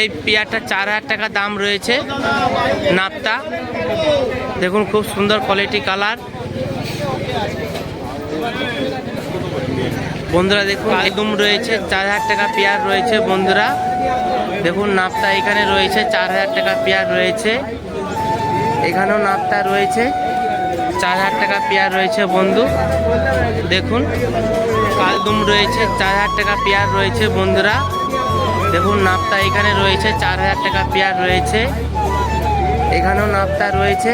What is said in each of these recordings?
এই পেয়ারটা 4000 টাকা দাম রয়েছে। নাপতা দেখুন, খুব সুন্দর কোয়ালিটি কালার। বন্ধুরা দেখুন, একদম রয়েছে 4000 টাকা পেয়ার রয়েছে। বন্ধুরা দেখুন, নাপতা এখানে রয়েছে 4000 টাকা পেয়ার রয়েছে। এখানেও নাপতা রয়েছে 4000 টাকা পেয়ার রয়েছে। বন্ধু দেখুন, কালদুম রয়েছে 4000 টাকা পেয়ার রয়েছে। বন্ধুরা দেখুন, নাপতা এখানে রয়েছে 4000 টাকা পেয়ার রয়েছে। এখানেও নাপতা রয়েছে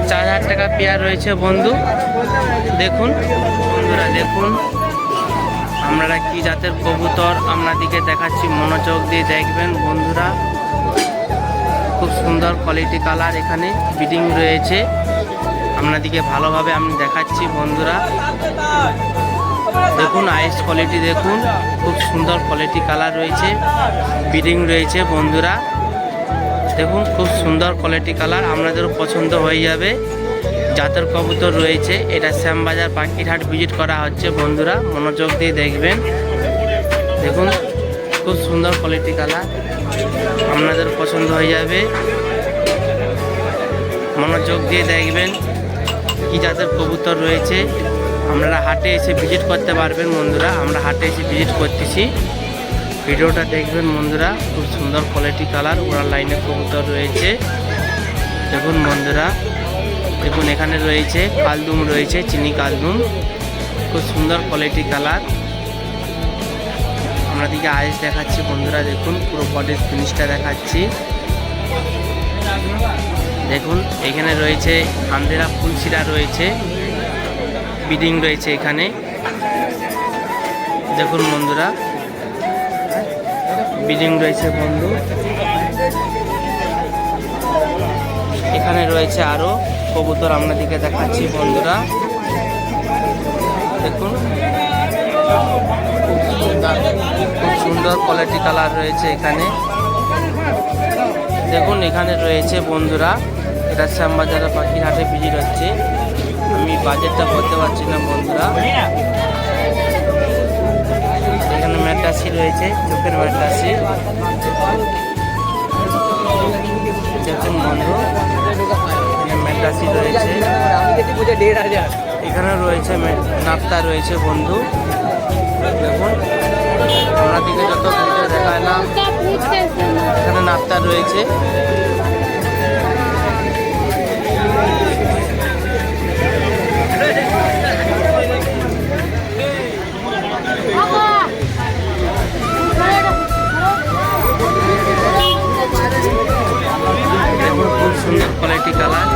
4000 টাকা পেয়ার রয়েছে। বন্ধু দেখুন, বন্ধুরা দেখুন, আমরা কি জাতের কবুতর আপনাদেরকে দেখাচ্ছি, মনোযোগ দিয়ে দেখবেন। বন্ধুরা খুব সুন্দর কোয়ালিটি কালার, এখানে ব্রিডিং রয়েছে। আপনাদেরকে ভালোভাবে আমি দেখাচ্ছি। বন্ধুরা দেখুন, আইস কোয়ালিটি দেখুন, খুব সুন্দর কোয়ালিটি কালার রয়েছে, ব্রিডিং রয়েছে। বন্ধুরা দেখুন, খুব সুন্দর কোয়ালিটি কালার, আপনাদেরও পছন্দ হয়ে যাবে। জাতের কবুতর রয়েছে, এটা শ্যামবাজার পাখিরহাট ভিজিট করা হচ্ছে। বন্ধুরা মনোযোগ দিয়ে দেখবেন। দেখুন, খুব সুন্দর কোয়ালিটি কালার, আপনাদের পছন্দ হয়ে যাবে। মনোযোগ দিয়ে দেখবেন কি জাতের কবুতর রয়েছে। আপনারা হাটে এসে ভিজিট করতে পারবেন। বন্ধুরা আমরা হাটে এসে ভিজিট করতেছি, ভিডিওটা দেখবেন। বন্ধুরা খুব সুন্দর কোয়ালিটি কালার, ওরা লাইনে কবুতর রয়েছে। দেখুন বন্ধুরা, দেখুন এখানে রয়েছে কালদুম রয়েছে, চিনি কালদুম, খুব সুন্দর কোয়ালিটি কালার। আপনাদেরকে আইস দেখাচ্ছি। বন্ধুরা দেখুন, পুরো বডির ফিনিশটা দেখাচ্ছি। দেখুন এখানে রয়েছে আন্দেরা ফুলশিরা রয়েছে, ব্রিডিং রয়েছে এখানে। দেখুন বন্ধুরা, ব্রিডিং রয়েছে। বন্ধু এখানে রয়েছে আরো কবুতর, আপনাদেরকে দেখাচ্ছি। বন্ধুরা দেখুন, খুব সুন্দর কোয়ালিটি কালার রয়েছে এখানে। দেখুন এখানে রয়েছে। বন্ধুরা এটা শ্যামবাজারের পাখিরহাটে ভিজিট হচ্ছে, আমি বাজেটটা বলতে পারছি না। বন্ধুরা এখানে ম্যাড্রাসি রয়েছে, চোখের ম্যাড্রাসি। দেখুন বন্ধু, এখানে ম্যাড্রাসি রয়েছে, এখানে রয়েছে নাপতা রয়েছে। বন্ধু দেখুন, আমরা দিকে যত ভিডিও দেখালাম, এখানে নাপতা রয়েছে। খুব সুন্দর কোয়ালিটি কালার।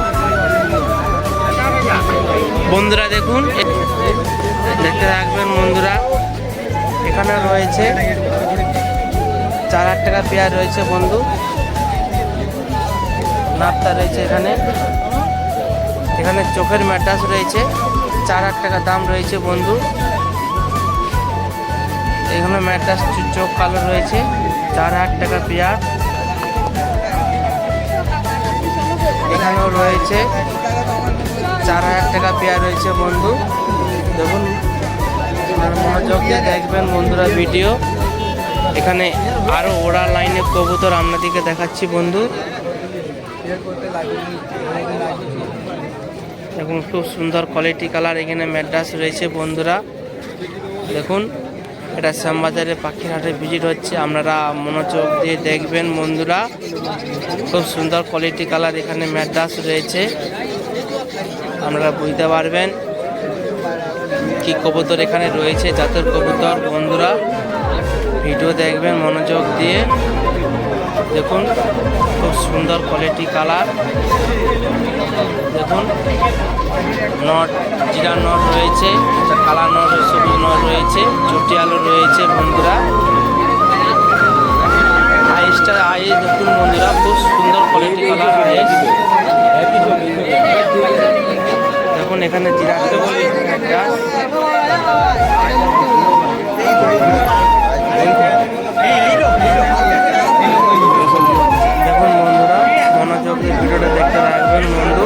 বন্ধুরা দেখুন, দেখতে থাকবেন। বন্ধুরা এখানে রয়েছে 4000 টাকা পেয়ার রয়েছে। বন্ধু নাপতা রয়েছে এখানে, এখানে চোখের ম্যাট্রাস রয়েছে, 4000 টাকা দাম রয়েছে। বন্ধু এখানে ম্যাট্রাস চোখ কালো রয়েছে, 4000 টাকা পেয়ার। এখানেও রয়েছে 4000 টাকা পেয়ার রয়েছে। বন্ধু দেখুন, মনোযোগ দিয়ে দেখবেন বন্ধুরা ভিডিও। এখানে আরো ওড়া লাইনে কবুতর আপনাদেরকে দেখাচ্ছি। বন্ধু দেখুন, খুব সুন্দর কোয়ালিটি কালার, এখানে ম্যাড্রাস রয়েছে। বন্ধুরা দেখুন, এটা শ্যামবাজারের পাখিরহাটে ভিজিট হচ্ছে, আপনারা মনোযোগ দিয়ে দেখবেন। বন্ধুরা খুব সুন্দর কোয়ালিটি কালার, এখানে ম্যাড্রাস রয়েছে, আপনারা বুঝতে পারবেন কি কবুতর এখানে রয়েছে, জাতের কবুতর। বন্ধুরা ভিডিও দেখবেন মনোযোগ দিয়ে। দেখুন খুব সুন্দর কোয়ালিটি কালার। দেখুন নট, জিরা নট রয়েছে, কালা নট, সবুজ নট রয়েছে, চটি আলো রয়েছে। বন্ধুরা আইসটা আইস দেখুন বন্ধুরা, খুব সুন্দর কোয়ালিটি কালার আইস। দেখুন এখানে জিরা দেখুন বন্ধুরা, মনোযোগ দিয়ে ভিডিওটা দেখতে থাকবেন। বন্ধু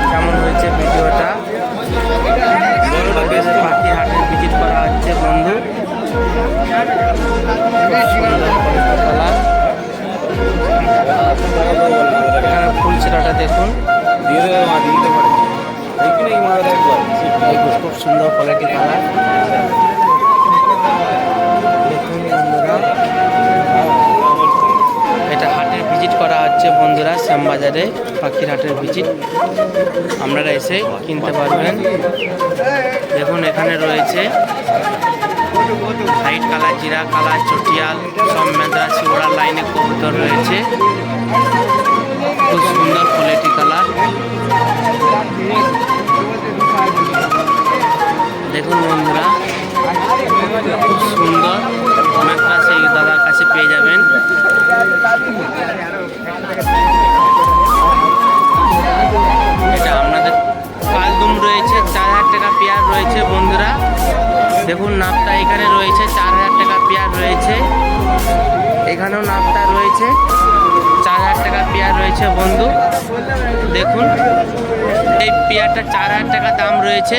কেমন হয়েছে ভিডিওটা, পাখিরহাটে ভিজিট করা হচ্ছে। বন্ধু সুন্দর কালার। শ্যামবাজারে পাখির হাটের ভিজিট আপনারা এসে কিনতে পারবেন। দেখুন এখানে রয়েছে হোয়াইট কালার, জিরা কালার, চটিয়াল, সব মেদ্রাসি ওড়ার লাইনে কবুতর রয়েছে, খুব সুন্দর কোয়ালিটি কালার। দেখুন বন্ধুরা খুব সুন্দর মেদ্রাসি দাদার কাছে পেয়ে যাবেন। এটা আপনাদের কালদুম রয়েছে 4000 টাকা পেয়ার রয়েছে বন্ধুরা। দেখুন নাপতা এখানে রয়েছে 4000 টাকা পেয়ার রয়েছে, এখানেও নাপতা রয়েছে 4000 টাকা পেয়ার রয়েছে বন্ধু। দেখুন এই পেয়ারটা 4000 টাকা দাম রয়েছে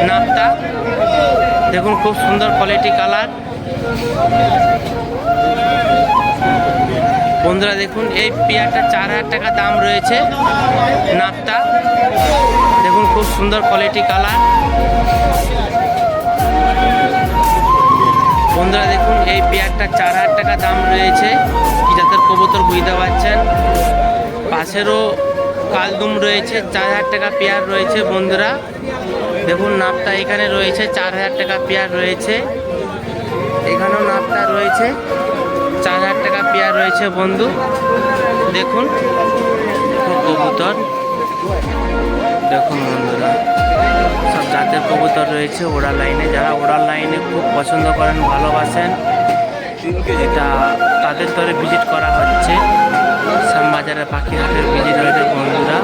নাপতা। দেখুন খুব সুন্দর কোয়ালিটি কালার বন্ধুরা। দেখুন এই পেয়ারটা 4000 টাকা দাম রয়েছে নাপতা। দেখুন খুব সুন্দর কোয়ালিটি কালার বন্ধুরা। দেখুন এই পেয়ারটা 4000 টাকা দাম রয়েছে, কি জাতের কবুতর বুঝতে পারছেন। পাশেরও কালদুম রয়েছে 4000 টাকা পেয়ার রয়েছে বন্ধুরা। দেখুন নাপতা এখানে রয়েছে 4000 টাকা পেয়ার রয়েছে, এখানেও নাপতা রয়েছে 4000 টাকা পেয়ার রয়েছে বন্ধু। দেখুন কবুতর, দেখুন বন্ধুরা সব জাতের কবুতর রয়েছে ওড়ার লাইনে। যারা ওড়ার লাইনে খুব পছন্দ করেন, ভালোবাসেন, এটা তাদের তরে ভিজিট করা হচ্ছে। শ্যামবাজারের পাখির হাটের ভিজিট হয়েছে বন্ধুরা।